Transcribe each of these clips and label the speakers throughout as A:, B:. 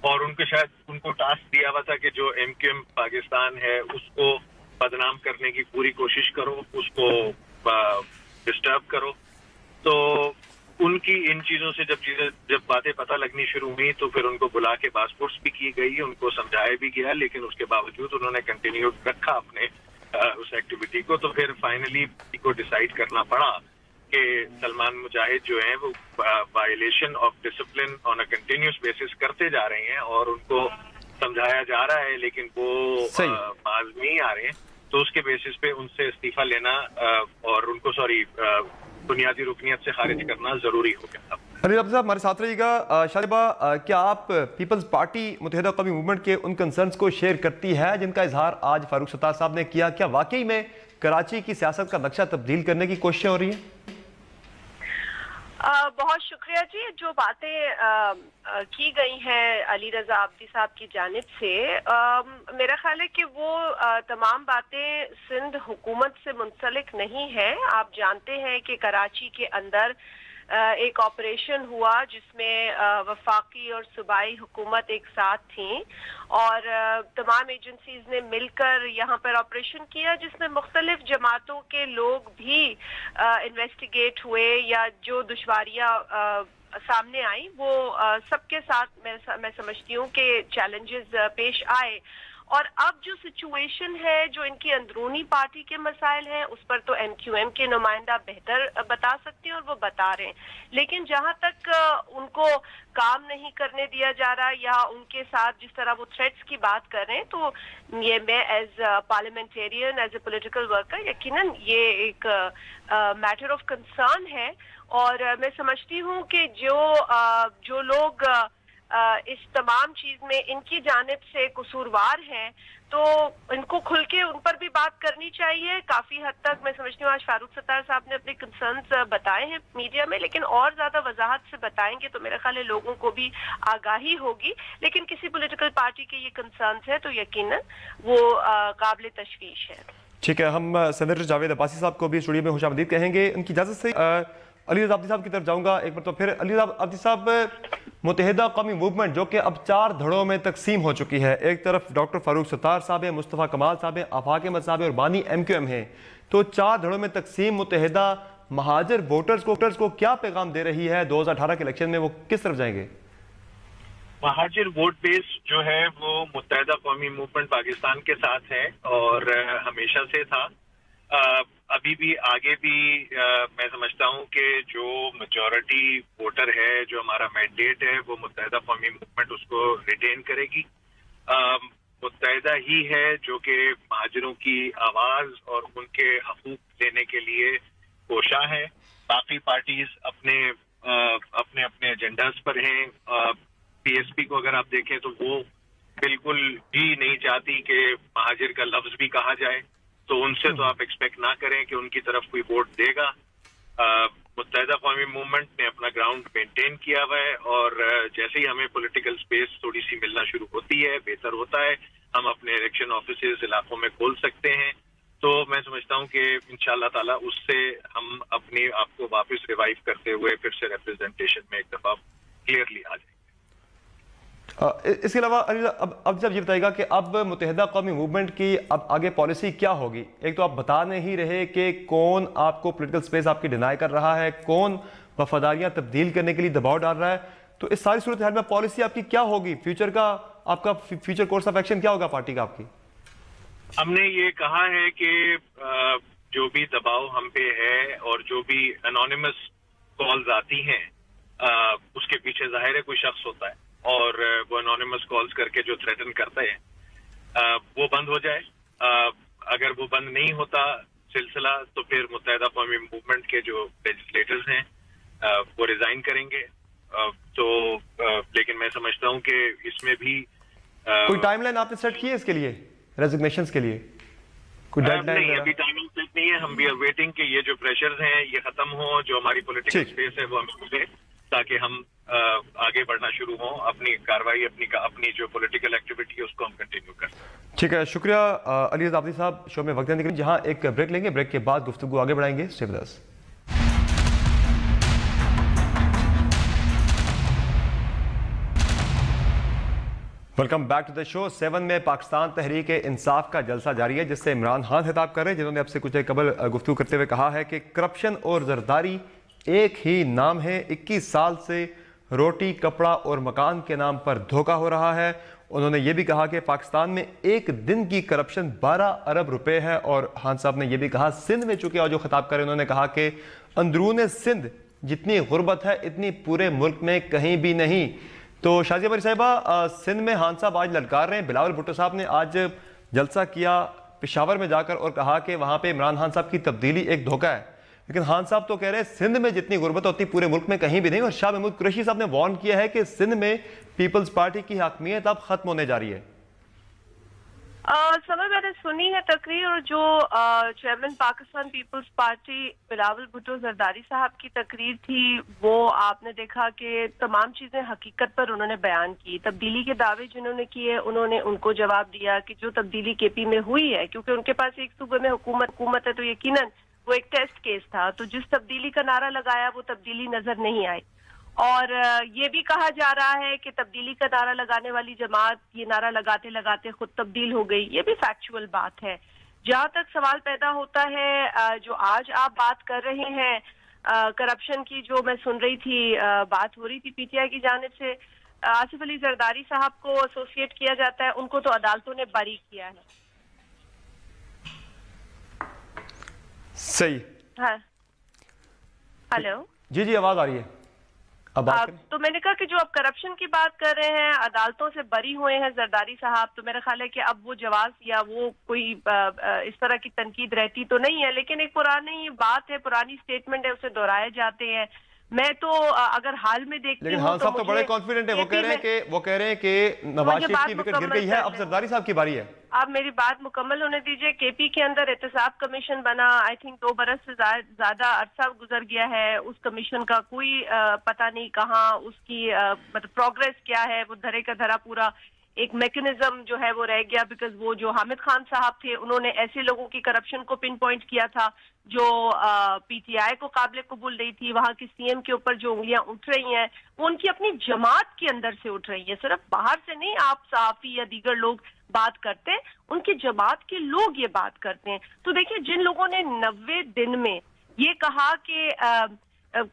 A: اور ان کو ٹاسک دیا ہوا تھا کہ جو MQM پاکستان ہے اس کو بدنام کرنے کی پوری کوشش کرو, اس کو ڈسٹرب کرو. تو ان کی ان چیزوں سے جب باتیں پتہ لگنی شروع ہوئی تو پھر ان کو بلا کے پاسپورٹس بھی کی گئی, ان کو سمجھایا بھی گیا, لیکن اس کے باوجود انہوں نے کنٹینیو رکھا اپنے اس ایکٹیویٹی کو. تو پھر فائنلی کو ڈیسائیڈ کرنا پڑا کہ سلمان مجاہد جو ہیں وہ violation of discipline on a continuous basis کرتے جا رہے ہیں اور ان کو سمجھایا جا رہا ہے لیکن وہ باز نہیں آ رہے ہیں. تو اس کے بیسس پہ ان سے استعفیٰ لینا اور ان کو بنیادی رکنیت سے خارج کرنا ضروری ہو گیا.
B: علی عبد صاحب ہمارے ساتھ رہیے گا. شادبہ, کیا آپ پیپلز پارٹی متحدہ قومی موومنٹ کے ان کنسرنز کو شیئر کرتی ہے جن کا اظہار آج فاروق ستار صاحب نے کیا؟ کیا واقعی میں کراچی کی سیاست کا نقشہ تبدیل کرنے کی کوششیں ہو رہی ہیں؟
C: بہت شکریہ جی. جو باتیں کی گئی ہیں علی رضا عابدی صاحب کی جانب سے, میرا خیال ہے کہ وہ تمام باتیں سندھ حکومت سے منسلک نہیں ہیں. آپ جانتے ہیں کہ کراچی کے اندر ایک آپریشن ہوا جس میں وفاقی اور صوبائی حکومت ایک ساتھ تھیں اور تمام ایجنسیز نے مل کر یہاں پر آپریشن کیا جس میں مختلف جماعتوں کے لوگ بھی انویسٹیگیٹ ہوئے یا جو دشواریاں سامنے آئی وہ سب کے ساتھ میں سمجھتی ہوں کہ چیلنجز پیش آئے. اور اب جو سچویشن ہے, جو ان کی اندرونی پارٹی کے مسائل ہیں, اس پر تو MQM کے نمائندہ بہتر بتا سکتے ہیں اور وہ بتا رہے ہیں. لیکن جہاں تک ان کو کام نہیں کرنے دیا جا رہا یا ان کے ساتھ جس طرح وہ تھریٹس کی بات کر رہے ہیں, تو یہ میں as parliamentarian, as a political worker یقیناً یہ ایک میٹر آف کنسرن ہے. اور میں سمجھتی ہوں کہ جو لوگ اس تمام چیز میں ان کی جانب سے قصوروار ہیں تو ان کو کھل کے ان پر بھی بات کرنی چاہیے. کافی حد تک میں سمجھتی ہوں آج فاروق ستار صاحب نے اپنے کنسرنز بتائے ہیں میڈیا میں, لیکن اور زیادہ وضاحت سے بتائیں گے تو میرا خیال ہے لوگوں کو بھی آگاہی ہوگی. لیکن کسی پولیٹیکل پارٹی کے یہ کنسرنز ہے تو یقیناً وہ قابل تشویش ہے.
B: ٹھیک ہے, ہم سینیٹر جاوید عباسی صاحب کو بھی اسٹوڈیو میں خوش آمدید کہیں گے. ان کی اجازت سے علی رضا عابدی صاحب کی طرف جاؤں گا ایک بار تو پھر. علی رضا عابدی صاحب, متحدہ قومی موومنٹ جو کہ اب 4 دھڑوں میں تقسیم ہو چکی ہے, ایک طرف ڈاکٹر فاروق ستار صاحب ہیں, مصطفیٰ کمال صاحب ہیں, آفاق احمد صاحب ہیں اور بانی MQM ہیں, تو 4 دھڑوں میں تقسیم متحدہ مہاجر ووٹرز کو کیا پیغام دے رہی ہے؟ 2018 کے الیکشن میں وہ کس طرف جائیں گے؟
A: مہاجر ووٹ بیس جو ہے وہ متحدہ قومی موومنٹ پاکستان کے ساتھ ہے اور ہمیشہ سے تھا. ابھی بھی آگے بھی میں سمجھتا ہوں کہ جو میجورٹی ووٹر ہے, جو ہمارا مینڈیٹ ہے, وہ متحدہ قومی موومنٹ اس کو ریٹین کرے گی. متحدہ ہی ہے جو کہ مہاجروں کی آواز اور ان کے حقوق لینے کے لیے کوشاں ہے. باقی پارٹیز اپنے ایجنڈاز پر ہیں. PSP کو اگر آپ دیکھیں تو وہ بالکل بھی نہیں چاہتی کہ مہاجر کا لفظ بھی کہا جائے, تو ان سے تو آپ ایکسپیکٹ نہ کریں کہ ان کی طرف کوئی ووٹ دے گا. متحدہ قومی موومنٹ نے اپنا گراؤنڈ مینٹین کیا ہوا ہے اور جیسے ہی ہمیں پولیٹیکل سپیس تھوڑی سی ملنا شروع ہوتی ہے, بہتر ہوتا ہے, ہم اپنے الیکشن آفیسز علاقوں میں کھول سکتے ہیں. تو میں سمجھتا ہوں کہ انشاءاللہ تعالی اس سے ہم اپنے آپ کو واپس ریوائیو کرتے ہوئے پھر سے ریپرزنٹیشن میں ایک دفعہ کلیئرلی آ جائیں گے.
B: اس کے علاوہ اب جب یہ بتائے گا کہ اب متحدہ قومی موومنٹ کی اب آگے پالیسی کیا ہوگی؟ ایک تو آپ بتا نہیں رہے کہ کون آپ کو پولیٹیکل سپیس آپ کی ڈینائی کر رہا ہے, کون وفاداریاں تبدیل کرنے کے لیے دباؤ ڈال رہا ہے, تو اس ساری صورتحال میں پالیسی آپ کی کیا ہوگی؟ فیوچر کا آپ کا فیوچر کورس آف ایکشن کیا ہوگا پارٹی کا آپ کی؟
A: ہم نے یہ کہا ہے کہ جو بھی دباؤ ہم پہ ہے اور جو بھی انونیمس کالز آتی ہیں اس کے پیچھے ظاہر ہے کوئی شخص ہوتا ہے اور وہ انونیمس کالز کر کے جو تھریٹن کرتے ہیں وہ بند ہو جائے. اگر وہ بند نہیں ہوتا سلسلہ تو پھر متحدہ قومی موومنٹ کے جو لیجسلیٹرز ہیں وہ ریزائن کریں گے. تو لیکن میں سمجھتا ہوں کہ اس میں بھی
B: کوئی ٹائم لائن آپ نے سیٹ کی ہے اس کے لیے, ریزگنیشنز کے لیے کوئی ڈیڈ لائن؟
A: نہیں, ابھی ٹائم لائن سیٹ نہیں ہے. ہم بھی آر ویٹنگ کہ یہ جو پریشرز ہیں یہ ختم ہوں, جو ہماری پولیٹیکل سپیس ہے وہ ہمیں ملے تاکہ ہم آگے بڑھنا شروع ہوں, اپنی کاروائی اپنی جو پولیٹیکل ایکٹیویٹی ہے اس کو ہم کنٹینیو کریں.
B: ٹھیک ہے, شکریہ علی رضا عابدی صاحب شو میں وقت دینے کے لیے. جہاں ایک بریک لیں گے, بریک کے بعد گفتگو آگے بڑھائیں گے. Stay with us. Welcome back to the show. 7 میں پاکستان تحریک انصاف کا جلسہ جاری ہے، جس سے عمران خان خطاب کر رہے ہیں، جنہوں نے اب سے کچھ دیر قبل گفتگو کرتے ہوئے کہا ہے کہ کرپشن اور زرداری ایک ہی نام ہے۔ 21 سال سے روٹی، کپڑا اور مکان کے نام پر دھوکہ ہو رہا ہے۔ انہوں نے یہ بھی کہا کہ پاکستان میں ایک دن کی کرپشن 12 ارب روپے ہے، اور خان صاحب نے یہ بھی کہا سندھ میں چونکہ جو خطاب کر رہے ہیں، انہوں نے کہا کہ اندرون سندھ جتنی غربت ہے اتنی پورے ملک میں کہیں بھی نہیں۔ تو شازیہ بری صاحبہ، سندھ میں خان صاحب آج للکار رہے ہیں۔ بلاول بھٹو صاحب نے آج جلسہ کیا پشاور میں جا کر اور کہا کہ وہاں پہ عمران خان صاحب کی تبدیلی ایک دھوکہ ہے، لیکن خان صاحب تو کہہ رہے ہیں سندھ میں جتنی غربت ہے اتنی پورے ملک میں کہیں بھی نہیں، اور شاہ محمود قریشی صاحب نے وارن کیا ہے کہ سندھ میں پیپلز پارٹی کی حاکمیت اب ختم ہونے جا رہی ہے۔
C: سمجھ میں نے سنی ہے تقریر، اور جو چیئرمین پاکستان پیپلز پارٹی بلاول بھٹو زرداری صاحب کی تقریر تھی، وہ آپ نے دیکھا کہ تمام چیزیں حقیقت پر انہوں نے بیان کی۔ تبدیلی کے دعوے جنہوں نے کیے انہوں نے ان کو جواب دیا کہ جو تبدیلی کے پی میں ہوئی ہے، کیونکہ ان کے پاس ایک صوبے میں حکومت ہے تو یقیناً وہ ایک ٹیسٹ کیس تھا، تو جس تبدیلی کا نعرہ لگایا وہ تبدیلی نظر نہیں آئی۔ اور یہ بھی کہا جا رہا ہے کہ تبدیلی کا نعرہ لگانے والی جماعت یہ نعرہ لگاتے لگاتے خود تبدیل ہو گئی، یہ بھی فیکچول بات ہے۔ جہاں تک سوال پیدا ہوتا ہے جو آج آپ بات کر رہے ہیں کرپشن کی، جو میں سن رہی تھی بات ہو رہی تھی پی ٹی آئی کی جانب سے، آصف علی زرداری صاحب کو ایسوسیٹ کیا جاتا ہے، ان کو تو عدالتوں نے بری کیا ہے۔
B: صحیح۔
C: ہاں، ہلو،
B: جی آواز آ رہی ہے، اب بات کریں۔
C: تو میں نے کہا کہ جو آپ کرپشن کی بات کر رہے ہیں، عدالتوں سے بری ہوئے ہیں زرداری صاحب، تو میرا خیال ہے کہ اب وہ جواز یا وہ کوئی اس طرح کی تنقید رہتی تو نہیں ہے، لیکن ایک پرانی بات ہے، پرانی سٹیٹمنٹ ہے، اسے دہرائے جاتے ہیں۔ میں تو اگر حال میں دیکھتی ہوں،
B: لیکن خان صاحب تو بڑے کانفیڈنٹ ہیں، وہ کہہ رہے ہیں کہ نواز شریف کی وکٹ گر گئی ہے، اب زرداری صاحب کی باری ہے۔
C: آپ میری بات مکمل ہونے دیجئے۔ کے پی کے اندر احتساب کمیشن بنا، آئی تھنک 2 برس سے زیادہ عرصہ گزر گیا ہے، اس کمیشن کا کوئی پتہ نہیں کہاں، اس کی مطلب پروگریس کیا ہے، وہ دھرے کا دھرا پورا ایک میکنزم جو ہے وہ رہ گیا، بیکاز وہ جو حامد خان صاحب تھے انہوں نے ایسے لوگوں کی کرپشن کو پن پوائنٹ کیا تھا جو پی ٹی آئی کو قابل قبول نہیں تھی۔ وہاں کی سی ایم کے اوپر جو انگلیاں اٹھ رہی ہیں وہ ان کی اپنی جماعت کے اندر سے اٹھ رہی ہیں، صرف باہر سے نہیں۔ آپ صحافی یا دیگر لوگ بات کرتے ہیں، ان کی جماعت کے لوگ یہ بات کرتے ہیں۔ تو دیکھیں، جن لوگوں نے 90 دن میں یہ کہا کہ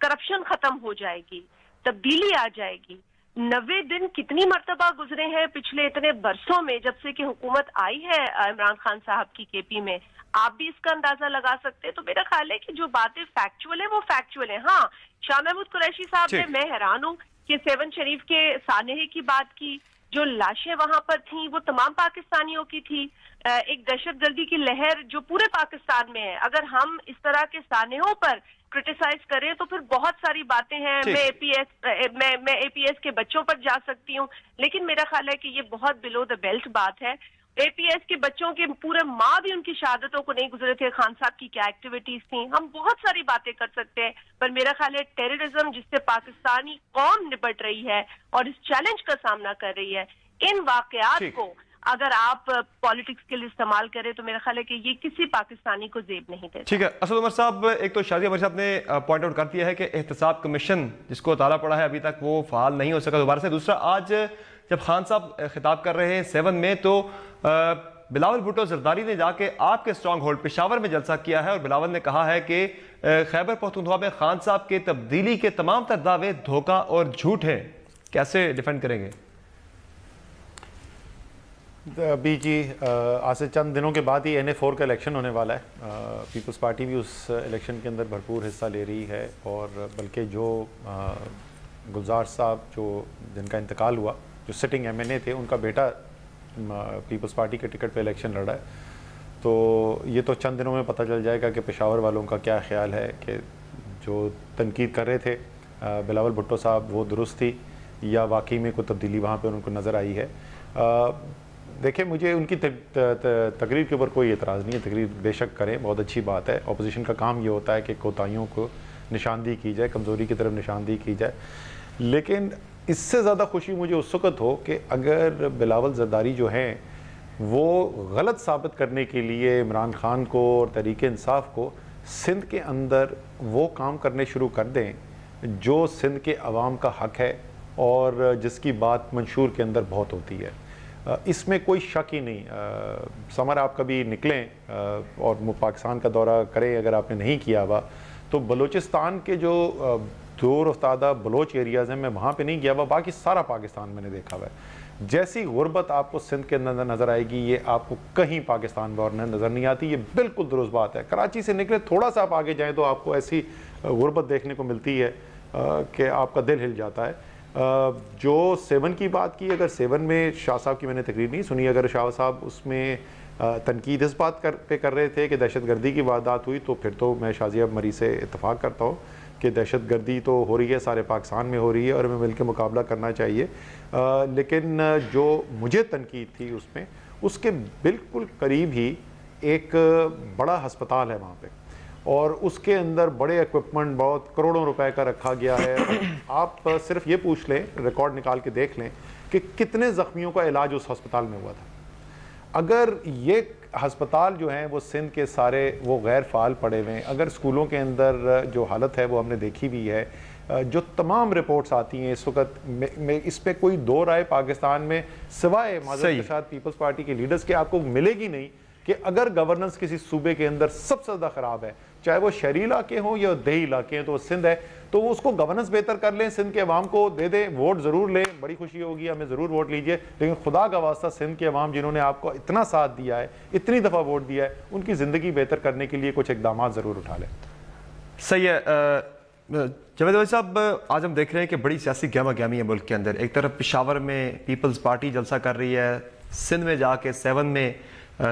C: کرپشن ختم ہو جائے گی، تبدیلی آ جائے گی، 90 دن کتنی مرتبہ گزرے ہیں پچھلے اتنے برسوں میں جب سے کہ حکومت آئی ہے عمران خان صاحب کی کے پی میں، آپ بھی اس کا اندازہ لگا سکتے ہیں۔ تو میرا خیال ہے کہ جو باتیں فیکچول ہیں وہ فیکچول ہیں۔ ہاں، شاہ محمود قریشی صاحب نے، میں حیران ہوں کہ 7 شریف کے سانحے کی بات کی، جو لاشیں وہاں پر تھیں وہ تمام پاکستانیوں کی تھی، ایک دہشت گردی کی لہر جو پورے پاکستان میں ہے۔ اگر ہم اس طرح کے سانحوں پر کرٹیسائز کریں تو پھر بہت ساری باتیں ہیں، میں اے پی ایس کے بچوں پر جا سکتی ہوں، لیکن میرا خیال ہے کہ یہ بہت بلو دا بیلٹ بات ہے۔ اے پی ایس کے بچوں کے پورے ماں بھی ان کی شہادتوں کو نہیں گزرے تھے، خان صاحب کی کیا ایکٹیویٹیز تھیں، ہم بہت ساری باتیں کر سکتے ہیں، پر میرا خیال ہے ٹیررزم جس سے پاکستانی قوم نپٹ رہی ہے اور اس چیلنج کا سامنا کر رہی ہے، ان واقعات کو اگر آپ پالیٹکس کے لیے استعمال کریں تو میرا خیال ہے کہ یہ کسی پاکستانی کو زیب نہیں دیتا۔
B: ٹھیک ہے اسد عمر صاحب، ایک تو شازیہ بری صاحب نے پوائنٹ آؤٹ کر دیا ہے کہ احتساب کمیشن جس کو تالا پڑا ہے ابھی تک وہ فعال نہیں ہو سکا دوبارہ سے۔ دوسرا، آج جب خان صاحب خطاب کر رہے ہیں 7 میں، تو بلاول بھٹو زرداری نے جا کے آپ کے اسٹرانگ ہولڈ پشاور میں جلسہ کیا ہے، اور بلاول نے کہا ہے کہ خیبر پختونخوا میں خان صاحب کے تبدیلی کے تمام تر دعوے دھوکہ اور جھوٹ ہیں، کیسے ڈیفینڈ کریں گے؟
D: ابھی جی آج سے چند دنوں کے بعد ہی NA4 کا الیکشن ہونے والا ہے۔ پیپلز پارٹی بھی اس الیکشن کے اندر بھرپور حصہ لے رہی ہے، اور بلکہ جو گلزار صاحب جن کا انتقال ہوا، جو سٹنگ MNA تھے، ان کا بیٹا پیپلز پارٹی کے ٹکٹ پہ الیکشن لڑا ہے۔ تو یہ تو چند دنوں میں پتہ چل جائے گا کہ پشاور والوں کا کیا خیال ہے، کہ جو تنقید کر رہے تھے بلاول بھٹو صاحب وہ درست تھی یا واقعی میں کوئی تبدیلی وہاں پہ ان کو نظر آئی ہے۔ دیکھیں، مجھے ان کی تقریر کے اوپر کوئی اعتراض نہیں ہے، تقریر بے شک کریں، بہت اچھی بات ہے۔ اپوزیشن کا کام یہ ہوتا ہے کہ کوتاہیوں کو نشاندہی کی جائے، کمزوری کی طرف نشاندہی کی جائے، لیکن اس سے زیادہ خوشی مجھے اس وقت ہو کہ اگر بلاول زرداری جو ہیں وہ غلط ثابت کرنے کے لیے عمران خان کو اور تحریک انصاف کو سندھ کے اندر وہ کام کرنے شروع کر دیں جو سندھ کے عوام کا حق ہے اور جس کی بات منشور کے اندر بہت ہوتی ہے۔ اس میں کوئی شک ہی نہیں. سمر آپ کبھی نکلیں اور پاکستان کا دورہ کریں اگر آپ نے نہیں کیا ہوا, تو بلوچستان کے جو دور افتادہ بلوچ ایریاز ہیں میں وہاں پہ نہیں گیا ہوا, باقی سارا پاکستان میں نے دیکھا ہوا ہے. جیسی غربت آپ کو سندھ کے اندر نظر آئے گی یہ آپ کو کہیں پاکستان میں اور نظر نہیں آتی. یہ بالکل درست بات ہے. کراچی سے نکلے تھوڑا سا آپ آگے جائیں تو آپ کو ایسی غربت دیکھنے کو ملتی ہے کہ آپ کا دل ہل جاتا ہے. جو 7 کی بات کی, اگر 7 میں شاہ صاحب کی میں نے تقریر نہیں سنی, اگر شاہ صاحب اس میں تنقید اس بات پہ کر رہے تھے کہ دہشت گردی کی واردات ہوئی, تو پھر تو میں شازیہ مری سے اتفاق کرتا ہوں کہ دہشت گردی تو ہو رہی ہے, سارے پاکستان میں ہو رہی ہے اور ہمیں مل کے مقابلہ کرنا چاہیے. لیکن جو مجھے تنقید تھی اس میں, اس کے بالکل قریب ہی ایک بڑا ہسپتال ہے وہاں پہ, اور اس کے اندر بڑے ایکوپمنٹ بہت کروڑوں روپے کا رکھا گیا ہے. آپ صرف یہ پوچھ لیں, ریکارڈ نکال کے دیکھ لیں کہ کتنے زخمیوں کا علاج اس ہسپتال میں ہوا تھا. اگر یہ ہسپتال جو ہیں وہ سندھ کے سارے وہ غیر فعال پڑے ہوئے ہیں, اگر اسکولوں کے اندر جو حالت ہے وہ ہم نے دیکھی بھی ہے, جو تمام رپورٹس آتی ہیں اس وقت میں اس پہ کوئی دو رائے پاکستان میں سوائے معذرت کے ساتھ پیپلز پارٹی کے لیڈرز کے آپ کو ملے گی نہیں کہ اگر گورننس کسی صوبے کے اندر سب سے زیادہ خراب ہے, چاہے وہ شہری علاقے ہوں یا دیہی علاقے ہیں, تو وہ سندھ ہے. تو وہ اس کو گورننس بہتر کر لیں, سندھ کے عوام کو دے دیں, ووٹ ضرور لیں, بڑی خوشی ہوگی, ہمیں ضرور ووٹ لیجئے, لیکن خدا کا واسطہ سندھ کے عوام جنہوں نے آپ کو اتنا ساتھ دیا ہے, اتنی دفعہ ووٹ دیا ہے, ان کی زندگی بہتر کرنے کے لیے کچھ اقدامات ضرور اٹھا لیں.
B: صحیح ہے. جاوید بھائی صاحب, آج ہم دیکھ رہے ہیں کہ بڑی سیاسی گہما گہمی ہے ملک کے اندر. ایک طرف پشاور میں پیپلز پارٹی جلسہ کر رہی ہے, سندھ میں جا کے 7 میں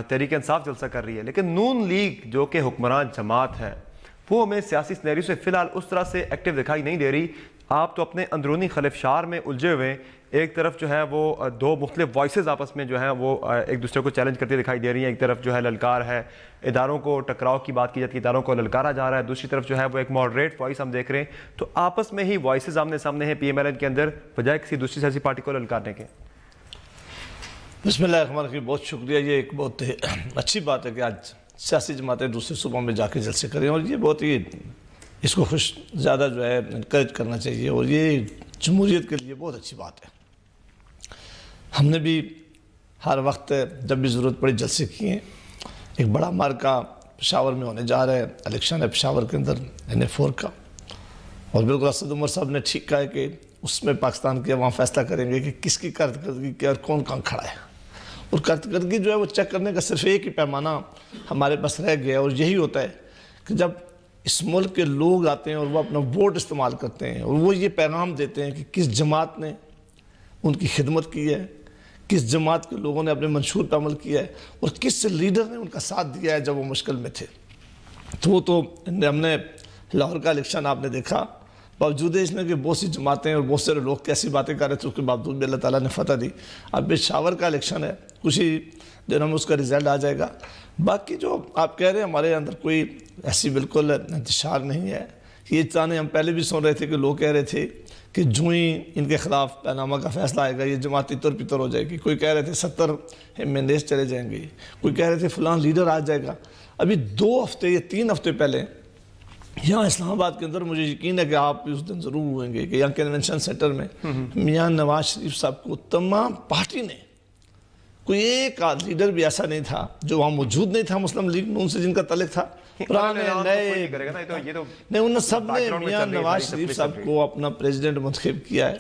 B: تحریک انصاف جلسہ کر رہی ہے, لیکن نون لیگ جو کہ حکمران جماعت ہے وہ ہمیں سیاسی سینیریو سے فی الحال اس طرح سے ایکٹیو دکھائی نہیں دے رہی. آپ تو اپنے اندرونی خلفشار میں الجھے ہوئے, ایک طرف جو ہے وہ دو مختلف وائسز آپس میں جو ہیں وہ ایک دوسرے کو چیلنج کرتے دکھائی دے رہی ہیں. ایک طرف جو ہے للکار ہے, اداروں کو ٹکراؤ کی بات کی جاتی ہے, اداروں کو للکارا جا رہا ہے, دوسری طرف جو ہے وہ ایک ماڈریٹ وائس ہم دیکھ رہے ہیں. تو آپس میں ہی وائسز آمنے سامنے ہیں PMLN کے اندر, بجائے کسی دوسری سیاسی پارٹی کو للکارنے کے.
E: بسم اللہ الرحمن الرحیم. بہت شکریہ. یہ ایک بہت اچھی بات ہے کہ آج سیاسی جماعتیں دوسرے صوبوں میں جا کے جلسے کریں, اور یہ بہت ہی اس کو زیادہ جو ہے انکریج کرنا چاہیے, اور یہ جمہوریت کے لیے بہت اچھی بات ہے. ہم نے بھی ہر وقت جب بھی ضرورت پڑی جلسے کیے ہیں. ایک بڑا مارکا پشاور میں ہونے جا رہا ہے, الیکشن ہے پشاور کے اندر NA4 کا, اور بالکل اسد عمر صاحب نے ٹھیک کہا ہے کہ اس میں پاکستان کے عوام فیصلہ کریں گے کہ کس کی کارکردگی کیا اور کون کہاں کھڑا ہے. اور کارکردگی جو ہے وہ چیک کرنے کا صرف ایک ہی پیمانہ ہمارے پاس رہ گیا, اور یہی ہوتا ہے کہ جب اس ملک کے لوگ آتے ہیں اور وہ اپنا ووٹ استعمال کرتے ہیں, اور وہ یہ پیغام دیتے ہیں کہ کس جماعت نے ان کی خدمت کی ہے, کس جماعت کے لوگوں نے اپنے منشور پر عمل کیا ہے, اور کس لیڈر نے ان کا ساتھ دیا ہے جب وہ مشکل میں تھے. تو وہ تو ہم نے لاہور کا الیکشن آپ نے دیکھا, باوجود اس میں کہ بہت سی جماعتیں اور بہت سارے لوگ کیسی باتیں کر رہے تھے, اس کے باوجود بھی اللہ تعالیٰ نے فتح دی. اب پشاور کا الیکشن ہے, کچھ ہی دنوں میں اس کا رزلٹ آ جائے گا. باقی جو آپ کہہ رہے ہیں ہمارے اندر کوئی ایسی بالکل انتشار نہیں ہے. یہ تانے ہم پہلے بھی سن رہے تھے کہ لوگ کہہ رہے تھے کہ جو ہی ان کے خلاف پینامہ کا فیصلہ آئے گا یہ جماعت تر پتر ہو جائے گی. کوئی کہہ رہے تھے 70 MNAs چلے جائیں گے, کوئی کہہ رہے تھے فلاں لیڈر آ جائے گا. ابھی 2 ہفتے یا 3 ہفتے پہلے یہاں اسلام آباد کے اندر مجھے یقین ہے کہ آپ اس دن ضرور ہوئیں گے کہ یہاں کنونشن سینٹر میں میاں نواز شریف صاحب کو تمام پارٹی نے, کوئی ایک لیڈر بھی ایسا نہیں تھا جو وہاں موجود نہیں تھا مسلم لیگ نون سے جن کا تعلق تھا, پرانے نئے نہیں, انہوں سب نے میاں نواز شریف صاحب کو اپنا پریزیڈنٹ منتخب کیا ہے,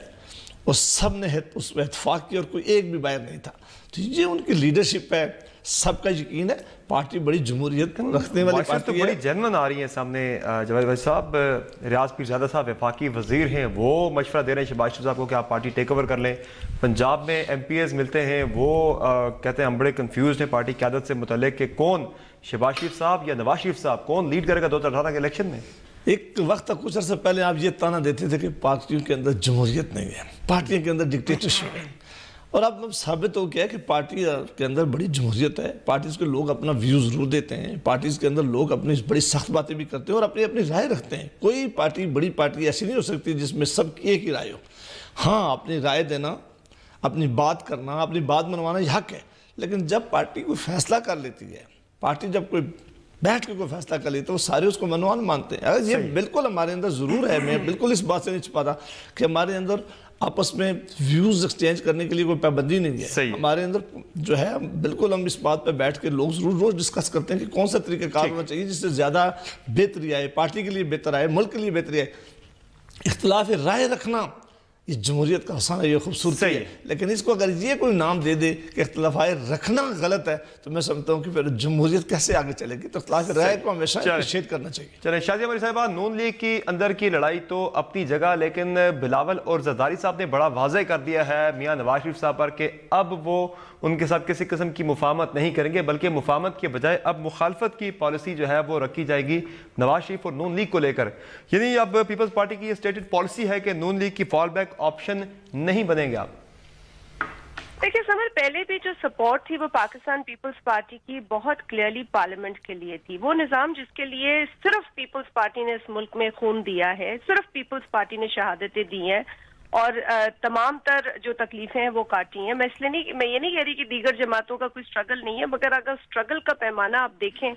E: اور سب نے اس پہ اتفاق کیا, اور کوئی ایک بھی باہر نہیں تھا. تو یہ ان کی لیڈرشپ ہے, سب کا یقین ہے. پارٹی بڑی جمہوریت رکھنے والی پارٹی ہے.
B: بڑی جنرل آ رہی ہیں سامنے. جاوید بھائی صاحب, ریاض پیرزادہ صاحب وفاقی وزیر ہیں, وہ مشورہ دے رہے ہیں شہباز شریف صاحب کو کہ آپ پارٹی ٹیک اوور کر لیں. پنجاب میں MPs ملتے ہیں, وہ کہتے ہیں ہم بڑے کنفیوزڈ ہیں پارٹی قیادت سے متعلق کہ کون, شہباز شریف صاحب یا نواز شریف صاحب, کون لیڈ کرے گا 2018 کے الیکشن میں.
E: ایک وقت تک کچھ عرصہ پہلے آپ یہ تانا دیتے تھے کہ پارٹیوں کے اندر جمہوریت نہیں ہے, پارٹیوں کے اندر ڈکٹیٹرشپ ہے, اور اب ثابت ہو گیا ہے کہ پارٹی کے اندر بڑی جمہوریت ہے. پارٹیز کے لوگ اپنا ویو ضرور دیتے ہیں, پارٹیز کے اندر لوگ اپنی بڑی سخت باتیں بھی کرتے ہیں اور اپنی رائے رکھتے ہیں. کوئی پارٹی بڑی پارٹی ایسی نہیں ہو سکتی جس میں سب کی ایک ہی رائے ہو. ہاں, اپنی رائے دینا, اپنی بات کرنا, اپنی بات منوانا یہ حق ہے, لیکن جب پارٹی کوئی فیصلہ کر لیتی ہے, پارٹی جب کوئی بیٹھ کے کوئی فیصلہ کر لیتے، وہ سارے اس کو منوان مانتے ہیں. یہ بالکل ہمارے اندر ضرور ہے، میں بالکل اس بات سے نہیں چھپاتا کہ ہمارے اندر آپس میں ویوز ایکسچینج کرنے کے لیے کوئی پابندی نہیں ہے. ہمارے اندر جو ہے بالکل ہم اس بات پہ بیٹھ کے لوگ ضرور روز ڈسکس کرتے ہیں کہ کون سا طریقہ کار ہونا چاہیے جس سے زیادہ بہتری آئے، پارٹی کے لیے بہتر آئے، ملک کے لیے بہتری آئے. اختلاف رائے رکھنا یہ جمہوریت کا حسن ہے، یہ خوبصورتی ہے، لیکن اس کو اگر یہ کوئی نام دے دے کہ اختلاف رائے رکھنا غلط ہے تو میں سمجھتا ہوں کہ پھر جمہوریت کیسے آگے چلے گی. تو اختلاف رائے کو ہمیشہ اپریشیٹ کرنا چاہیے.
B: چلیں شازیہ عمری صاحبہ، نون لیگ کی اندر کی لڑائی تو اپنی جگہ، لیکن بلاول اور زرداری صاحب نے بڑا واضح کر دیا ہے میاں نواز شریف صاحب پر کہ اب وہ ان کے ساتھ کسی قسم کی مفاہمت نہیں کریں گے، بلکہ مفاہمت کے بجائے اب مخالفت کی پالیسی جو ہے وہ رکھی جائے گی نواز شریف اور نون لیگ کو لے کر. یعنی اب پیپلز پارٹی کی یہ اسٹیٹڈ پالیسی ہے کہ نون لیگ کی فال بیک آپشن نہیں بنیں گے. آپ
C: دیکھیں سمر، پہلے بھی جو سپورٹ تھی وہ پاکستان پیپلز پارٹی کی بہت کلیئرلی پارلیمنٹ کے لیے تھی. وہ نظام جس کے لیے صرف پیپلز پارٹی نے اس ملک میں خون دیا ہے، صرف پیپلز پارٹی نے شہادتیں دی ہیں اور تمام تر جو تکلیفیں ہیں وہ کاٹی ہیں. میں یہ نہیں کہہ رہی کہ دیگر جماعتوں کا کوئی سٹرگل نہیں ہے، مگر اگر سٹرگل کا پیمانہ آپ دیکھیں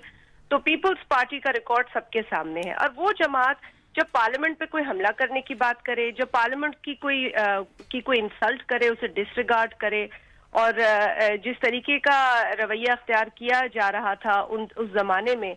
C: تو پیپلز پارٹی کا ریکارڈ سب کے سامنے ہے. اور وہ جماعت جب پارلیمنٹ پہ کوئی حملہ کرنے کی بات کرے، جب پارلیمنٹ کی کوئی انسلٹ کرے، اسے ڈسریگارڈ کرے، اور جس طریقے کا رویہ اختیار کیا جا رہا تھا اس زمانے میں،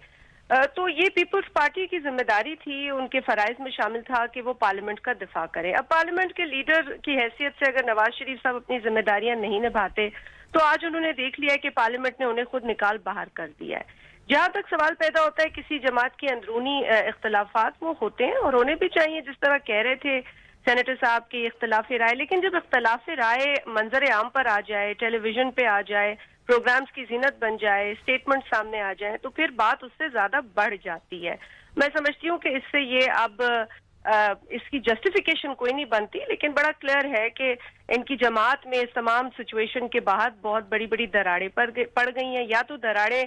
C: تو یہ پیپلز پارٹی کی ذمہ داری تھی، ان کے فرائض میں شامل تھا کہ وہ پارلیمنٹ کا دفاع کرے. اب پارلیمنٹ کے لیڈر کی حیثیت سے اگر نواز شریف صاحب اپنی ذمہ داریاں نہیں نبھاتے تو آج انہوں نے دیکھ لیا کہ پارلیمنٹ نے انہیں خود نکال باہر کر دیا ہے. جہاں تک سوال پیدا ہوتا ہے کسی جماعت کے اندرونی اختلافات، وہ ہوتے ہیں اور ہونے بھی چاہیے، جس طرح کہہ رہے تھے سینیٹر صاحب کی اختلاف رائے. لیکن جب اختلاف رائے منظر عام پر آ جائے، ٹیلی ویژن پہ آ جائے، پروگرامز کی زینت بن جائے، اسٹیٹمنٹ سامنے آ جائیں، تو پھر بات اس سے زیادہ بڑھ جاتی ہے. میں سمجھتی ہوں کہ اس سے یہ اب اس کی جسٹیفیکیشن کوئی نہیں بنتی، لیکن بڑا کلیئر ہے کہ ان کی جماعت میں اس تمام سچویشن کے بعد بہت بڑی بڑی دراڑیں پڑ گئی ہیں. یا تو دراڑیں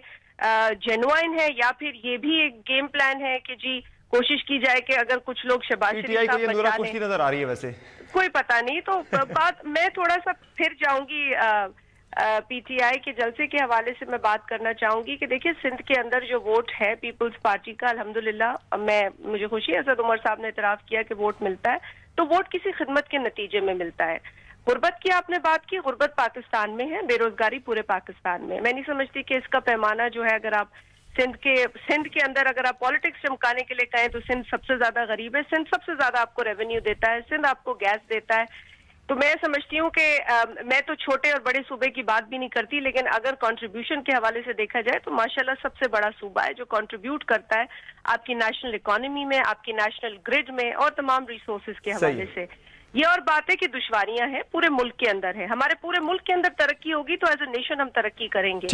C: جینوائن ہے، یا پھر یہ بھی ایک گیم پلان ہے کہ جی کوشش کی جائے کہ اگر کچھ لوگ شہباز شریف صاحب بچا لیں.
B: نظر آ رہی ہے ویسے
C: کوئی پتہ نہیں. تو بات میں تھوڑا سا پھر جاؤں گی پی ٹی آئی کے جلسے کے حوالے سے میں بات کرنا چاہوں گی کہ دیکھیں سندھ کے اندر جو ووٹ ہے پیپلز پارٹی کا، الحمدللہ مجھے خوشی ہے اسد عمر صاحب نے اعتراف کیا کہ ووٹ ملتا ہے، تو ووٹ کسی خدمت کے نتیجے میں ملتا ہے. غربت کی آپ نے بات کی، غربت پاکستان میں ہے، بے روزگاری پورے پاکستان میں. میں نہیں سمجھتی کہ اس کا پیمانہ جو ہے، اگر آپ سندھ کے اندر اگر آپ پالیٹکس چمکانے کے لیے کہیں تو سندھ سب سے زیادہ غریب ہے، سندھ سب سے زیادہ آپ کو ریونیو دیتا ہے، سندھ آپ کو گیس دیتا ہے. تو میں سمجھتی ہوں کہ میں تو چھوٹے اور بڑے صوبے کی بات بھی نہیں کرتی، لیکن اگر کنٹریبیوشن کے حوالے سے دیکھا جائے تو ماشاءاللہ سب سے بڑا صوبہ ہے جو کنٹریبیوٹ کرتا ہے آپ کی نیشنل اکانومی میں، آپ کی نیشنل گرڈ میں اور تمام ریسورسز کے حوالے سے. یہ اور بات ہے کہ دشواریاں ہیں پورے ملک کے اندر ہے. ہمارے پورے ملک کے اندر ترقی ہوگی تو ایز اے نیشن ہم ترقی کریں گے.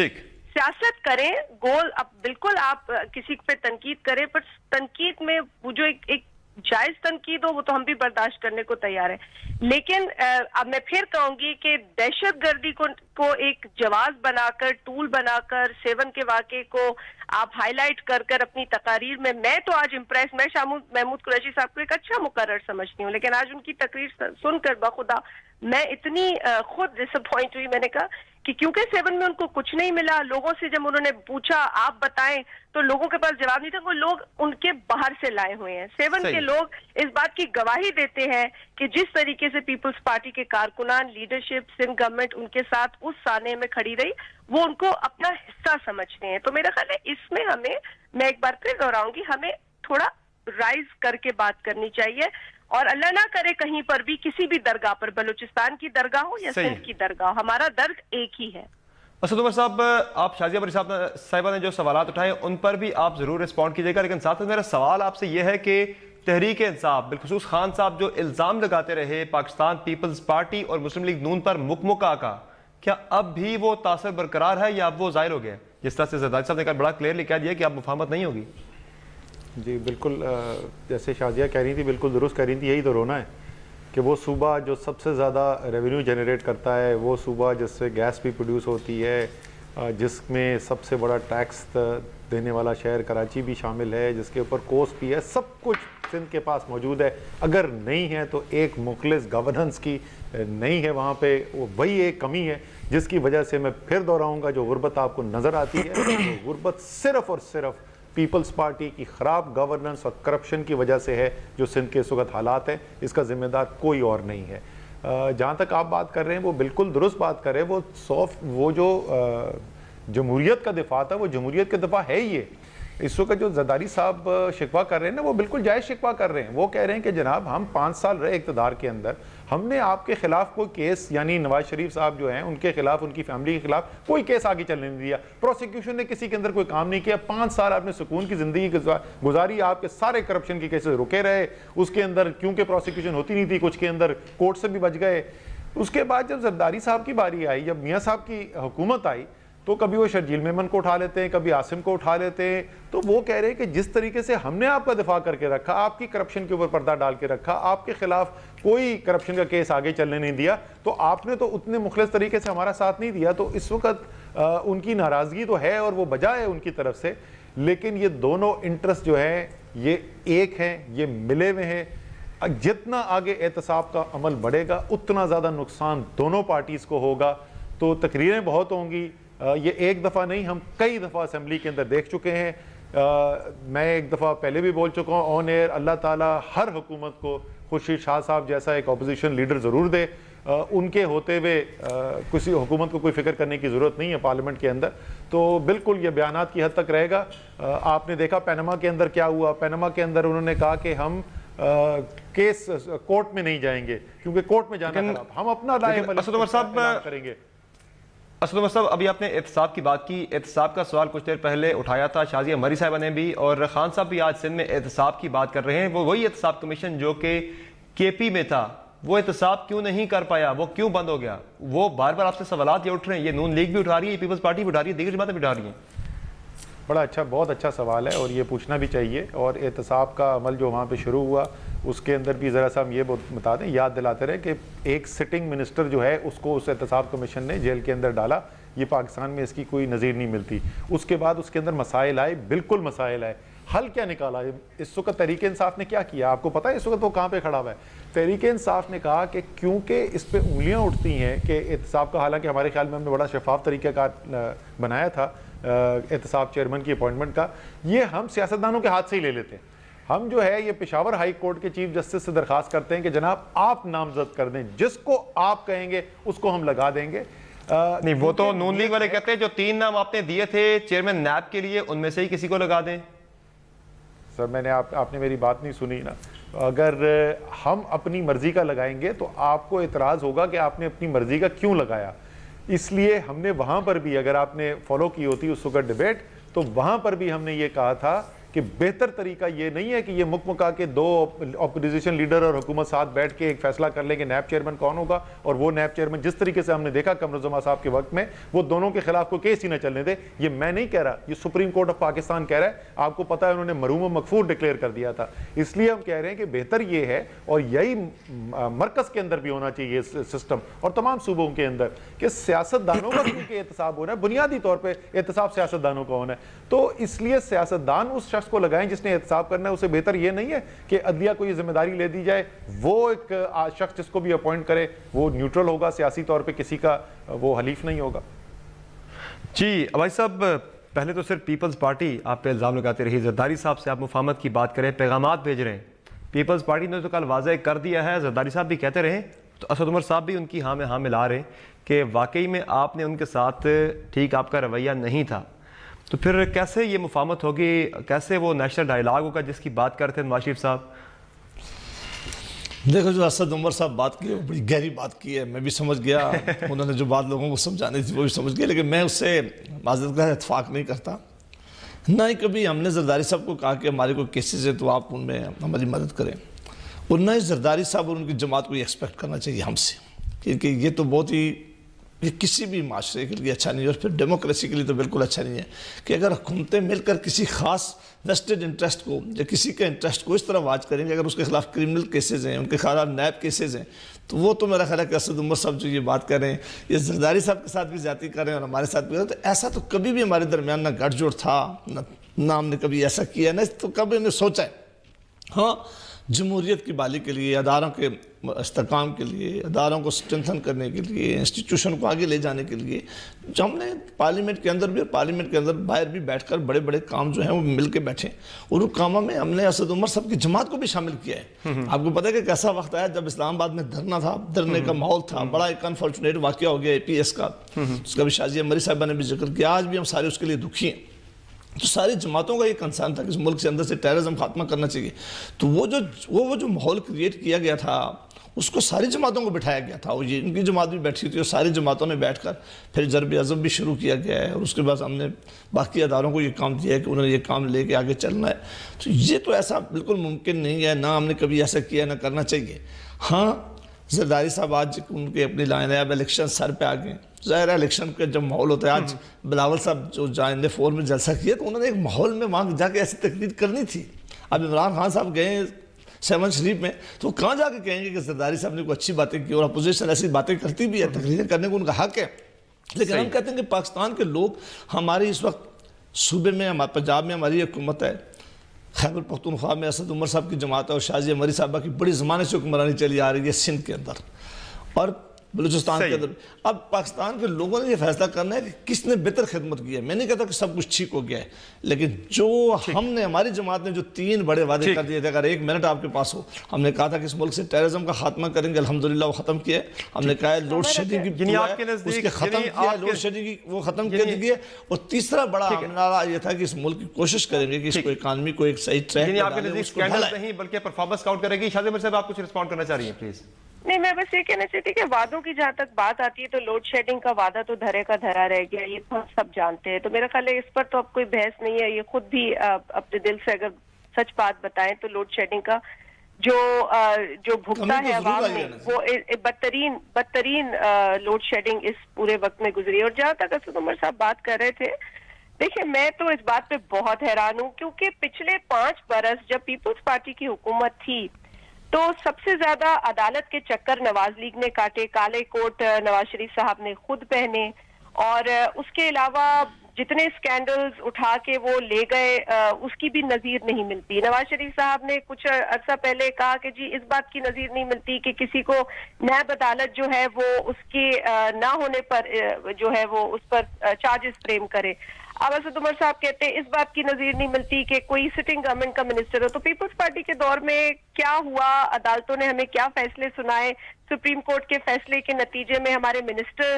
C: سیاست کریں، گول بالکل آپ کسی پہ تنقید کریں، پر تنقید میں وہ جو ایک جائز تنقید ہو وہ تو ہم بھی برداشت کرنے کو تیار ہیں. لیکن اب میں پھر کہوں گی کہ دہشت گردی کو ایک جواز بنا کر، ٹول بنا کر، 7 کے واقعے کو آپ ہائی لائٹ کر اپنی تقاریر میں تو آج امپریس، میں محمود قریشی صاحب کو ایک اچھا مقرر سمجھتی ہوں، لیکن آج ان کی تقریر سن کر بخدا میں اتنی خود ڈس اپوائنٹ ہوئی. میں نے کہا کہ کیونکہ 7 میں ان کو کچھ نہیں ملا، لوگوں سے جب انہوں نے پوچھا آپ بتائیں تو لوگوں کے پاس جواب نہیں تھا، وہ لوگ ان کے باہر سے لائے ہوئے ہیں. 7 کے لوگ اس بات کی گواہی دیتے ہیں کہ جس طریقے سے پیپلز پارٹی کے کارکنان، لیڈرشپ، سندھ گورنمنٹ ان کے ساتھ اس سانے میں کھڑی رہی، وہ ان کو اپنا حصہ سمجھتے ہیں. تو میرا خیال ہے اس میں میں ایک بار پھر دہراؤں گی، ہمیں تھوڑا رائز کر کے بات کرنی چاہیے، اور اللہ نہ کرے کہیں پر بھی کسی بھی درگاہ پر، بلوچستان کی درگاہ ہو یا سندھ کی درگاہ، ہمارا درد ایک ہی ہے.
B: اسد عمر صاحب، آپ شازیہ عمری صاحبہ نے جو سوالات اٹھائے ان پر بھی آپ ضرور رسپونڈ کیجیے گا، لیکن ساتھ میرا سوال آپ سے یہ ہے کہ تحریک انصاف بالخصوص خان صاحب جو الزام لگاتے رہے پاکستان پیپلز پارٹی اور مسلم لیگ نون پر مکمکا کا، کیا اب بھی وہ تاثر برقرار ہے یا اب وہ ظاہر ہو گیا؟ جس طرح سے زرداری صاحب نے کہا، بڑا کلیئرلی کہہ دیا کہ اب مفاہمت نہیں ہوگی.
D: جی بالکل، جیسے شازیہ کہہ رہی تھی، بالکل درست کہہ رہی تھی، یہی تو رونا ہے کہ وہ صوبہ جو سب سے زیادہ ریونیو جنریٹ کرتا ہے، وہ صوبہ جس سے گیس بھی پروڈیوس ہوتی ہے، جس میں سب سے بڑا ٹیکس دینے والا شہر کراچی بھی شامل ہے، جس کے اوپر کوسٹ بھی ہے، سب کچھ سندھ کے پاس موجود ہے. اگر نہیں ہے تو ایک مخلص گورننس کی نہیں ہے وہاں پہ، وہی ایک کمی ہے جس کی وجہ سے میں پھر دہراؤں گا جو غربت آپ کو نظر آتی ہے، وہ غربت صرف اور صرف پیپلز پارٹی کی خراب گورننس اور کرپشن کی وجہ سے ہے جو سندھ کے اس وقت حالات ہیں. اس کا ذمہ دار کوئی اور نہیں ہے. جہاں تک آپ بات کر رہے ہیں وہ بالکل درست بات کر رہے ہیں. وہ جو جمہوریت کا دفاع تھا وہ جمہوریت کا دفاع ہے ہی ہے. اس وقت جو زرداری صاحب شکوہ کر رہے ہیں نا وہ بالکل جائز شکوہ کر رہے ہیں. وہ کہہ رہے ہیں کہ جناب ہم 5 سال رہے اقتدار کے اندر, ہم نے آپ کے خلاف کوئی کیس, یعنی نواز شریف صاحب جو ہیں ان کے خلاف, ان کی فیملی کے خلاف کوئی کیس آگے چلنے نہیں دیا. پروسیکیوشن نے کسی کے اندر کوئی کام نہیں کیا. 5 سال آپ نے سکون کی زندگی گزاری, آپ کے سارے کرپشن کے کیسز رکے رہے. اس کے اندر کیونکہ پروسیکیوشن ہوتی نہیں تھی, کچھ کے اندر کورٹ سے بھی بچ گئے. اس کے بعد جب زرداری صاحب کی باری آئی, جب میاں صاحب کی حکومت آئی, تو کبھی وہ شرجیل میمن کو اٹھا لیتے ہیں, کبھی عاصم کو اٹھا لیتے ہیں. تو وہ کہہ رہے ہیں کہ جس طریقے سے ہم نے آپ کا دفاع کر کے رکھا, آپ کی کرپشن کے اوپر پردہ ڈال کے رکھا, آپ کے خلاف کوئی کرپشن کا کیس آگے چلنے نہیں دیا, تو آپ نے تو اتنے مخلص طریقے سے ہمارا ساتھ نہیں دیا. تو اس وقت ان کی ناراضگی تو ہے اور وہ بجا ہے ان کی طرف سے, لیکن یہ دونوں انٹرسٹ جو ہیں یہ ایک ہیں, یہ ملے ہوئے ہیں. جتنا آگے احتساب کا عمل بڑھے گا اتنا زیادہ نقصان دونوں پارٹیز کو ہوگا. تو تقریریں بہت ہوں گی, یہ ایک دفعہ نہیں, ہم کئی دفعہ اسمبلی کے اندر دیکھ چکے ہیں. میں ایک دفعہ پہلے بھی بول چکا ہوں آن ایئر, اللہ تعالیٰ ہر حکومت کو خورشید شاہ صاحب جیسا ایک اپوزیشن لیڈر ضرور دے. ان کے ہوتے ہوئے کسی حکومت کو کوئی فکر کرنے کی ضرورت نہیں ہے پارلیمنٹ کے اندر. تو بالکل یہ بیانات کی حد تک رہے گا. آپ نے دیکھا پینما کے اندر کیا ہوا. پینما کے اندر انہوں نے کہا کہ ہم کیس کورٹ میں نہیں جائیں گے کیونکہ کورٹ میں جانا خراب, ہم اپنا
B: اسد عمر صاحب
D: کریں گے.
B: اسد عمر صاحب ابھی آپ نے احتساب کی بات کی, احتساب کا سوال کچھ دیر پہلے اٹھایا تھا شازیہ مری صاحبہ نے بھی, اور خان صاحب بھی آج سندھ میں احتساب کی بات کر رہے ہیں. وہ وہی احتساب کمیشن جو کہ کے پی میں تھا, وہ احتساب کیوں نہیں کر پایا, وہ کیوں بند ہو گیا؟ وہ بار بار آپ سے سوالات یہ اٹھ رہے ہیں, یہ نون لیگ بھی اٹھا رہی ہے, پیپلز پارٹی بھی اٹھا رہی ہے, دیگر جماعتیں بھی اٹھا رہی ہیں.
D: بڑا اچھا, بہت اچھا سوال ہے اور یہ پوچھنا بھی چاہیے. اور احتساب کا عمل جو وہاں پہ شروع ہوا اس کے اندر بھی ذرا سا ہم یہ بتا دیں, یاد دلاتے رہے کہ ایک سٹنگ منسٹر جو ہے اس کو اس احتساب کمیشن نے جیل کے اندر ڈالا. یہ پاکستان میں اس کی کوئی نظیر نہیں ملتی. اس کے بعد اس کے اندر مسائل آئے, بالکل مسائل آئے. حل کیا نکالا؟ اس وقت تحریک انصاف نے کیا کیا آپ کو پتہ ہے؟ اس وقت وہ کہاں پہ کھڑا ہوا ہے؟ تحریک انصاف نے کہا کہ کیونکہ اس پہ انگلیاں اٹھتی ہیں کہ احتساب کا, حالانکہ ہمارے خیال میں ہم نے بڑا شفاف طریقہ کار بنایا تھا احتساب چیئرمین کی اپوائنٹمنٹ کا, یہ ہم سیاستدانوں کے ہاتھ سے ہی لے لیتے ہیں. ہم جو ہے یہ پشاور ہائی کورٹ کے چیف جسٹس سے درخواست کرتے ہیں کہ جناب آپ نامزد کر دیں, جس کو آپ کہیں گے اس کو ہم لگا دیں گے.
B: نہیں, وہ تو نون لیگ والے کہتے ہیں جو 3 نام آپ نے دیے تھے چیئرمین نیب کے لیے, ان میں سے ہی کسی کو لگا دیں.
D: سر میں نے آپ نے میری بات نہیں سنی نا. اگر ہم اپنی مرضی کا لگائیں گے تو آپ کو اعتراض ہوگا کہ آپ نے اپنی مرضی کا کیوں لگایا. اس لیے ہم نے وہاں پر بھی, اگر آپ نے فالو کی ہوتی اس وقت ڈیبیٹ, تو وہاں پر بھی ہم نے یہ کہا تھا کہ بہتر طریقہ یہ نہیں ہے کہ یہ مکمکا کے 2 اپوزیشن لیڈر اور حکومت ساتھ بیٹھ کے ایک فیصلہ کر لیں کہ نیب چیئرمین کون ہوگا, اور وہ نیب چیئرمین جس طریقے سے ہم نے دیکھا قمرالزمان صاحب کے وقت میں, وہ دونوں کے خلاف کوئی کیس ہی نہ چلنے دے. یہ میں نہیں کہہ رہا, یہ سپریم کورٹ آف پاکستان کہہ رہا ہے. آپ کو پتہ ہے انہوں نے مرحوم و مغفور ڈکلیئر کر دیا تھا. اس لیے ہم کہہ رہے ہیں کہ بہتر یہ ہے, اور یہی مرکز کے اندر بھی ہونا چاہیے سسٹم اور تمام صوبوں کے اندر, کہ سیاستدانوں کا کیونکہ احتساب ہونا ہے, بنیادی طور پہ احتساب سیاستدانوں کا ہونا ہے. تو اس لیے سیاستدان اس شخص کو لگائیں جس نے احتساب کرنا ہے. اسے بہتر یہ نہیں ہے کہ عدلیہ کو یہ ذمہ داری لے دی جائے. وہ ایک شخص جس کو بھی اپوائنٹ کرے وہ نیوٹرل ہوگا, سیاسی طور پہ کسی کا وہ حلیف نہیں ہوگا.
B: جی بھائی صاحب, پہلے تو صرف پیپلز پارٹی آپ پہ الزام لگاتے رہی, زرداری صاحب سے آپ مفاہمت کی بات کریں, پیغامات بھیج رہے ہیں. پیپلز پارٹی نے تو کل واضح کر دیا ہے, زرداری صاحب بھی کہتے رہے, تو اسد عمر صاحب بھی ان کی ہاں میں ہاں ملا رہے کہ واقعی میں آپ نے ان کے ساتھ ٹھیک آپ کا رویہ نہیں تھا. تو پھر کیسے یہ مفاہمت ہوگی, کیسے وہ نیشنل ڈائیلاگ ہوگا جس کی بات کرتے ہیں نواز شریف صاحب؟
E: دیکھو جو اسد عمر صاحب بات کی ہے وہ بڑی گہری بات کی ہے, میں بھی سمجھ گیا, انہوں نے جو بات لوگوں کو سمجھانی تھی وہ بھی سمجھ گیا, لیکن میں اس سے معذرت کا اتفاق نہیں کرتا. نہ ہی کبھی ہم نے زرداری صاحب کو کہا کہ ہمارے کوئی کیسز ہیں تو آپ ان میں ہماری مدد کریں, اور نہ ہی زرداری صاحب اور ان کی جماعت کو یہ ایکسپیکٹ کرنا چاہیے ہم سے, کیونکہ یہ تو بہت ہی, یہ کسی بھی معاشرے کے لیے اچھا نہیں ہے, اور پھر ڈیموکریسی کے لیے تو بالکل اچھا نہیں ہے کہ اگر حکومتیں مل کر کسی خاص ویسٹڈ انٹرسٹ کو یا کسی کے انٹرسٹ کو اس طرح واچ کریں گے, اگر اس کے خلاف کرمنل کیسز ہیں, ان کے خلاف نیب کیسز ہیں, تو وہ تو میرا خیال ہے کہ اسد عمر صاحب جو یہ بات کر رہے ہیں یہ زرداری صاحب کے ساتھ بھی زیادتی کر رہے ہیں اور ہمارے ساتھ بھی. تو ایسا تو کبھی بھی ہمارے درمیان نہ گٹھ جوڑ تھا, نہ ہم نے کبھی ایسا کیا, نہ تو کبھی ہم نے سوچا ہے. ہاں, جمہوریت کی بحالی کے لیے, اداروں کے استحکام کے لیے، اداروں کو اسٹرینتھن کرنے کے لیے، انسٹیٹیوشن کو آگے لے جانے کے لیے جو ہم نے پارلیمنٹ کے اندر بھی اور پارلیمنٹ کے اندر باہر بھی بیٹھ کر بڑے بڑے کام جو ہیں وہ مل کے بیٹھے، اور ان کاموں میں ہم نے اسد عمر صاحب کی جماعت کو بھی شامل کیا ہے۔ آپ کو پتہ ہے کہ کیسا وقت آیا جب اسلام آباد میں دھرنا تھا، دھرنے کا ماحول تھا، بڑا ایک انفارچونیٹ واقعہ ہو گیا APS کا، اس کا بھی شازیہ مری صاحبہ نے بھی ذکر کیا، آج بھی ہم سارے اس کے لیے دکھی ہیں۔ تو ساری جماعتوں کا یہ کنسرن تھا کہ اس ملک سے اندر سے ٹیررزم خاتمہ کرنا چاہیے، تو وہ جو ماحول کریٹ کیا گیا تھا اس کو ساری جماعتوں کو بٹھایا گیا تھا، وہ ان کی جماعت بھی بیٹھی تھی اور ساری جماعتوں نے بیٹھ کر پھر ضرب عضب بھی شروع کیا گیا ہے، اور اس کے بعد ہم نے باقی اداروں کو یہ کام دیا ہے کہ انہوں نے یہ کام لے کے آگے چلنا ہے۔ تو یہ تو ایسا بالکل ممکن نہیں ہے، نہ ہم نے کبھی ایسا کیا نہ کرنا چاہیے۔ ہاں زرداری صاحب آج ان کے اپنی لائن ہے، اب الیکشن سر پہ آ گئے، ظاہر ہے الیکشن کا جب ماحول ہوتا ہے، آج بلاول صاحب جو جائیں 4 میں جلسہ کیا تو انہوں نے ایک ماحول میں وہاں جا کے ایسی تقریر کرنی تھی۔ اب عمران خان صاحب گئے 7 شریف میں تو وہ کہاں جا کے کہیں گے کہ زرداری صاحب نے کوئی اچھی باتیں کی، اور اپوزیشن ایسی باتیں کرتی بھی ہے، تقریریں کرنے کو ان کا حق ہے، لیکن ہم کہتے ہیں کہ پاکستان کے لوگ ہماری اس وقت صوبے میں، پنجاب میں ہماری حکومت ہے، خیبر پختونخوا میں اسد عمر صاحب کی جماعت ہے اور شازیہ مری صاحبہ کی بڑی زمانے سے حکمرانی چلی آ رہی ہے سندھ کے اندر اور بلوچستان کے اندر۔ اب پاکستان کے لوگوں نے یہ فیصلہ کرنا ہے کہ کس نے بہتر خدمت کی ہے۔ میں نہیں کہتا کہ سب کچھ ٹھیک ہو گیا ہے، لیکن جو ہم نے، ہماری جماعت نے جو 3 بڑے وعدے کر دیے تھے، اگر 1 منٹ آپ کے پاس ہو، ہم نے کہا تھا کہ اس ملک سے ٹیررزم کا خاتمہ کریں گے، الحمدللہ وہ ختم کیا ہے۔ ہم نے کہا ہے لوڈ شیڈنگ کی اس کے ختم کیا، لوڈ شیڈنگ کی وہ ختم کر دی ہے، اور تیسرا بڑا نعرہ یہ تھا کہ اس ملک کی کوشش کریں گے کہ اس کو اکانومی کو ایک صحیح ٹریک پہ ڈالیں، اس کو ڈھلائیں۔
B: نہیں بلکہ پرفارمنس کاؤنٹ کرے گی۔ شازیہ مری صاحب آپ کچھ رسپونڈ کرنا چاہ رہی ہیں پلیز؟
C: نہیں، میں بس یہ کہنا چاہتی کہ وعدوں کی جہاں تک بات آتی ہے تو لوڈ شیڈنگ کا وعدہ تو دھرے کا دھرا رہ گیا، یہ تو ہم سب جانتے ہیں، تو میرا خیال ہے اس پر تو اب کوئی بحث نہیں ہے۔ یہ خود بھی اپنے دل سے اگر سچ بات بتائیں تو لوڈ شیڈنگ کا جو بھگتا ہے عوام نے، وہ بدترین لوڈ شیڈنگ اس پورے وقت میں گزری۔ اور جہاں تک اسد عمر صاحب بات کر رہے تھے، دیکھیں میں تو اس بات پہ بہت حیران ہوں، کیونکہ پچھلے 5 برس جب پیپلز پارٹی کی حکومت تھی تو سب سے زیادہ عدالت کے چکر نواز لیگ نے کاٹے، کالے کوٹ نواز شریف صاحب نے خود پہنے، اور اس کے علاوہ جتنے سکینڈلز اٹھا کے وہ لے گئے اس کی بھی نظیر نہیں ملتی۔ نواز شریف صاحب نے کچھ عرصہ پہلے کہا کہ جی اس بات کی نظیر نہیں ملتی کہ کسی کو نیب عدالت جو ہے وہ اس کے نہ ہونے پر جو ہے وہ اس پر چارجز فریم کرے۔ اب اسد عمر صاحب کہتے ہیں اس بات کی نظیر نہیں ملتی کہ کوئی سٹنگ گورنمنٹ کا منسٹر ہو۔ تو پیپلز پارٹی کے دور میں کیا ہوا، عدالتوں نے ہمیں کیا فیصلے سنائے، سپریم کورٹ کے فیصلے کے نتیجے میں ہمارے منسٹر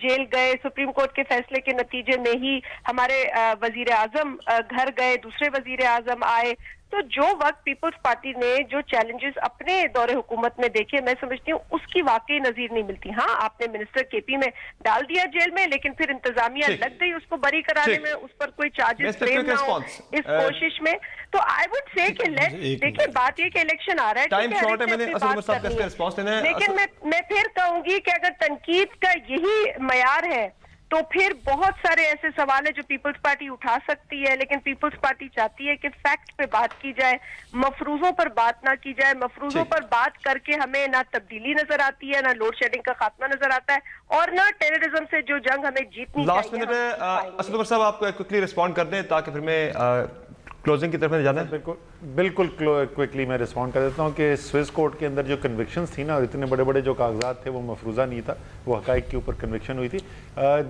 C: جیل گئے، سپریم کورٹ کے فیصلے کے نتیجے میں ہی ہمارے وزیر اعظم گھر گئے، دوسرے وزیر اعظم آئے۔ تو جو وقت پیپلز پارٹی نے جو چیلنجز اپنے دور حکومت میں دیکھے، میں سمجھتی ہوں اس کی واقعی نظیر نہیں ملتی۔ ہاں آپ نے منسٹر KP میں ڈال دیا جیل میں، لیکن پھر انتظامیہ لگ گئی اس کو بری کرانے میں، اس پر کوئی چارجز فریم نہ ہو اس کوشش میں۔ تو آئی وڈ سے کہ دیکھیں بات یہ کہ الیکشن آ رہا ہے، لیکن میں پھر کہوں گی کہ اگر تنقید کا یہی معیار ہے تو پھر بہت سارے ایسے سوال ہیں جو پیپلز پارٹی اٹھا سکتی ہے، لیکن پیپلز پارٹی چاہتی ہے کہ فیکٹ پہ بات کی جائے، مفروضوں پر بات نہ کی جائے۔ مفروضوں پر بات کر کے ہمیں نہ تبدیلی نظر آتی ہے، نہ لوڈ شیڈنگ کا خاتمہ نظر آتا ہے، اور نہ ٹیررزم سے جو جنگ ہمیں جیتنی چاہیے۔
B: لاسٹ منٹ اسد عمر صاحب آپ کوئکلی رسپونڈ کر دیں تاکہ پھر میں کلوزنگ کی طرف میں جانا ہے۔
D: بالکل کوئکلی میں رسپونڈ کر دیتا ہوں کہ سوئس کورٹ کے اندر جو کنوکشنز تھی نا، اور اتنے بڑے بڑے جو کاغذات تھے وہ مفروضہ نہیں تھا، وہ حقائق کے اوپر کنوکشن ہوئی تھی۔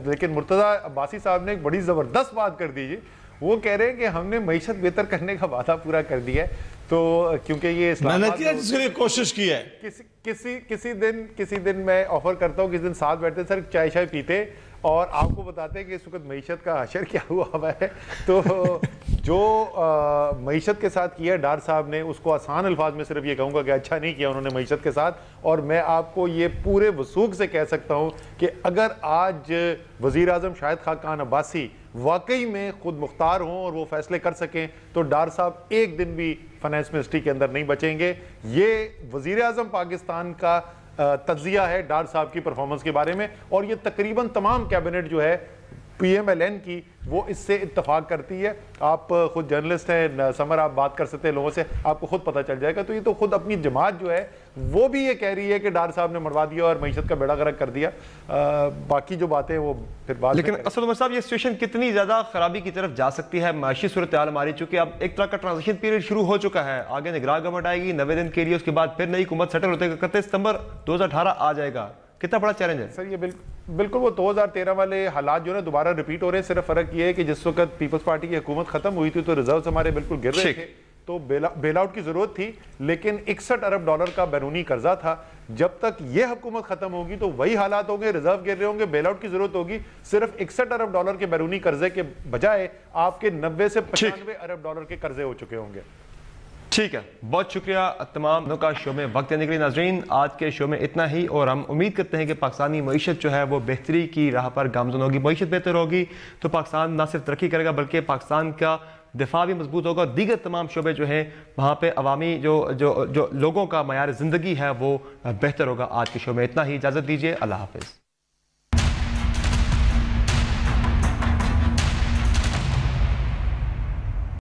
D: لیکن مرتضیٰ عباسی صاحب نے ایک بڑی زبردست بات کر دی، وہ کہہ رہے ہیں کہ ہم نے معیشت بہتر کرنے کا وعدہ پورا کر دیا ہے، تو کیونکہ یہ اسلام
E: میں نے کیا جس کے لیے کوشش کی ہے،
D: کسی دن میں آفر کرتا ہوں، کسی دن ساتھ بیٹھتے سر چائے شائے پیتے اور آپ کو بتاتے ہیں کہ اس وقت معیشت کا حشر کیا ہوا ہے۔ تو جو معیشت کے ساتھ کیا ڈار صاحب نے، اس کو آسان الفاظ میں صرف یہ کہوں گا کہ اچھا نہیں کیا انہوں نے معیشت کے ساتھ۔ اور میں آپ کو یہ پورے وثوق سے کہہ سکتا ہوں کہ اگر آج وزیر اعظم شاہد خاقان عباسی واقعی میں خود مختار ہوں اور وہ فیصلے کر سکیں تو ڈار صاحب ایک دن بھی فائنانس منسٹری کے اندر نہیں بچیں گے۔ یہ وزیر اعظم پاکستان کا تجزیہ ہے ڈار صاحب کی پرفارمنس کے بارے میں، اور یہ تقریباً تمام کیبنٹ جو ہے PMLN کی وہ اس سے اتفاق کرتی ہے. آپ خود جرنلسٹ ہیں سمر, آپ بات کر سکتے ہیں لوگوں سے, آپ کو خود پتہ چل جائے گا. تو یہ تو خود اپنی جماعت جو ہے وہ بھی یہ کہہ رہی ہے کہ ڈار صاحب نے مروا دیا اور معیشت کا بیڑا غرق کر دیا. باقی جو باتیں وہ پھر بعد.
B: لیکن اسد عمر صاحب یہ سچویشن کتنی زیادہ خرابی کی طرف جا سکتی ہے معاشی صورتحال ہماری, چونکہ اب ایک طرح کا ٹرانزیشن پیریڈ شروع ہو چکا ہے, آگے نگراں گورنمنٹ آئے گی 90 دن کے لیے, اس کے بعد پھر نئی حکومت سیٹل ہوتے ہیں, 31 ستمبر 2018 آ جائے گا. کتنا بڑا چیلنج ہے
D: سر؟ یہ بالکل وہ 2013 والے حالات جو ہے دوبارہ ریپیٹ ہو رہے ہیں. صرف فرق یہ ہے کہ جس وقت پیپلز پارٹی کی حکومت ختم ہوئی تھی تو ریزروز ہمارے بالکل گر رہے تھے, تو بیل آؤٹ کی ضرورت تھی, لیکن 61 ارب ڈالر کا بیرونی قرضہ تھا. جب تک یہ حکومت ختم ہوگی تو وہی حالات ہوں گے, ریزرو گر رہے ہوں گے, بیل آؤٹ کی ضرورت ہوگی. صرف 61 ارب ڈالر کے بیرونی قرضے کے بجائے آپ کے 90 سے 95 ارب ڈالر کے قرضے ہو چکے ہوں گے.
B: ٹھیک ہے, بہت شکریہ تمام کا شو میں وقت دینے کے لیے. ناظرین, آج کے شو میں اتنا ہی, اور ہم امید کرتے ہیں کہ پاکستانی معیشت جو ہے وہ بہتری کی راہ پر گامزن ہوگی. معیشت بہتر ہوگی تو پاکستان نہ صرف ترقی کرے گا بلکہ پاکستان کا دفاع بھی مضبوط ہوگا. دیگر تمام شعبے جو ہیں وہاں پہ عوامی جو لوگوں کا معیار زندگی ہے وہ بہتر ہوگا. آج کے شو میں اتنا ہی, اجازت دیجیے, اللہ حافظ.